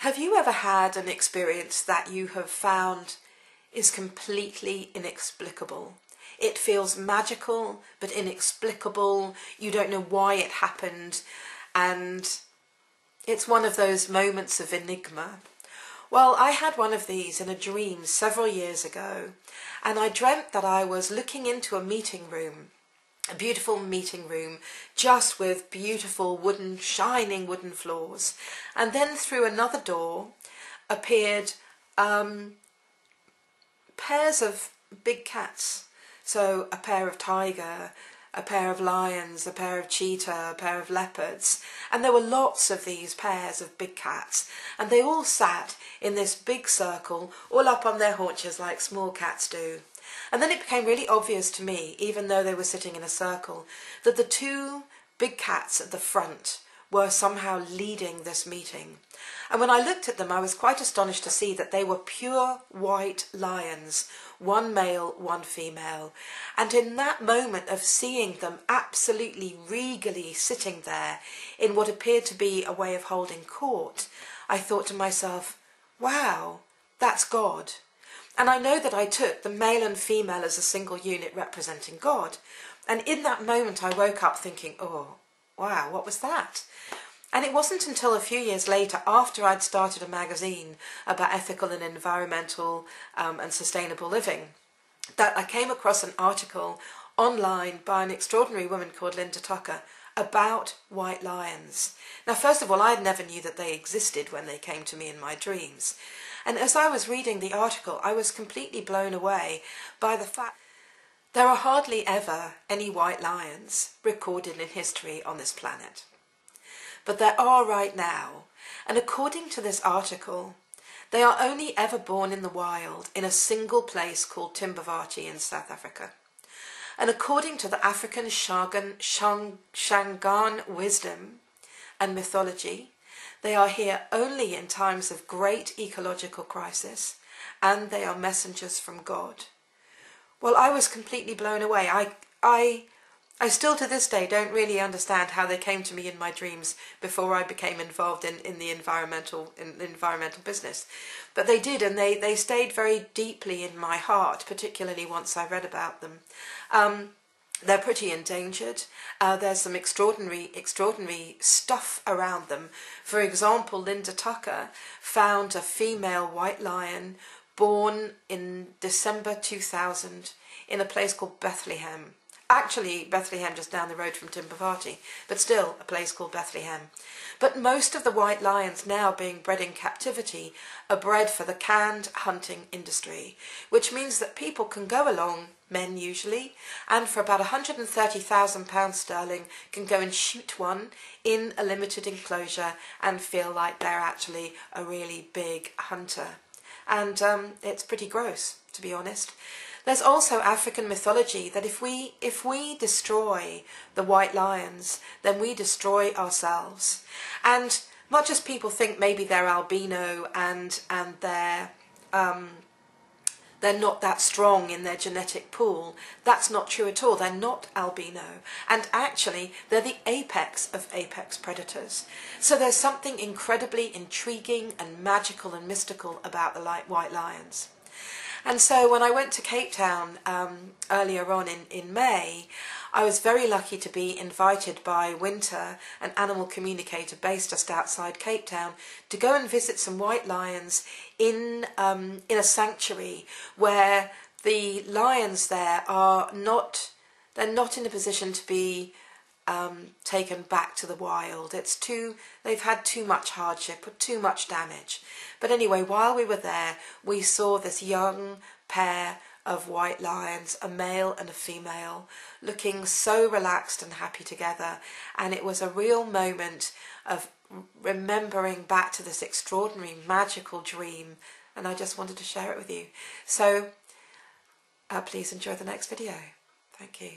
Have you ever had an experience that you have found is completely inexplicable? It feels magical, but inexplicable. You don't know why it happened. And it's one of those moments of enigma. Well, I had one of these in a dream several years ago. And I dreamt that I was looking into a meeting room, a beautiful meeting room, just with beautiful shining wooden floors. And then through another door appeared pairs of big cats. So a pair of tiger, a pair of lions, a pair of cheetah, a pair of leopards. And there were lots of these pairs of big cats. And they all sat in this big circle, all up on their haunches like small cats do. And then it became really obvious to me, even though they were sitting in a circle, that the two big cats at the front were somehow leading this meeting. And when I looked at them, I was quite astonished to see that they were pure white lions, one male, one female. And in that moment of seeing them absolutely regally sitting there in what appeared to be a way of holding court, I thought to myself, wow, that's God. And I know that I took the male and female as a single unit representing God. And in that moment I woke up thinking, oh, wow, what was that? And it wasn't until a few years later, after I'd started a magazine about ethical and environmental and sustainable living, that I came across an article online by an extraordinary woman called Linda Tucker about white lions. Now, first of all, I never knew that they existed when they came to me in my dreams. And as I was reading the article, I was completely blown away by the fact there are hardly ever any white lions recorded in history on this planet. But there are right now, and according to this article, they are only ever born in the wild in a single place called Timbavati in South Africa. And according to the African Shangaan wisdom and mythology, they are here only in times of great ecological crisis, and they are messengers from God. Well, I was completely blown away. I still to this day don't really understand how they came to me in my dreams before I became involved in the environmental business. But they did, and they stayed very deeply in my heart, particularly once I read about them. They're pretty endangered. There's some extraordinary stuff around them. For example, Linda Tucker found a female white lion born in December 2000 in a place called Bethlehem. Actually, Bethlehem just down the road from Timbavati, but still a place called Bethlehem. But most of the white lions now being bred in captivity are bred for the canned hunting industry, which means that people can go along, men usually, and for about £130,000 sterling can go and shoot one in a limited enclosure and feel like they're actually a really big hunter. And it's pretty gross, to be honest. There's also African mythology that if we destroy the white lions, then we destroy ourselves. And not just people think maybe they're albino and they're not that strong in their genetic pool. That's not true at all. They're not albino. And actually, they're the apex of apex predators. So there's something incredibly intriguing and magical and mystical about the white lions. And so when I went to Cape Town earlier on in May, I was very lucky to be invited by Winter, an animal communicator based just outside Cape Town, to go and visit some white lions in a sanctuary where the lions there are not in a position to be taken back to the wild. They've had too much hardship or too much damage. But anyway, while we were there, we saw this young pair of white lions, a male and a female, looking so relaxed and happy together. And it was a real moment of remembering back to this extraordinary magical dream. And I just wanted to share it with you. So please enjoy the next video. Thank you.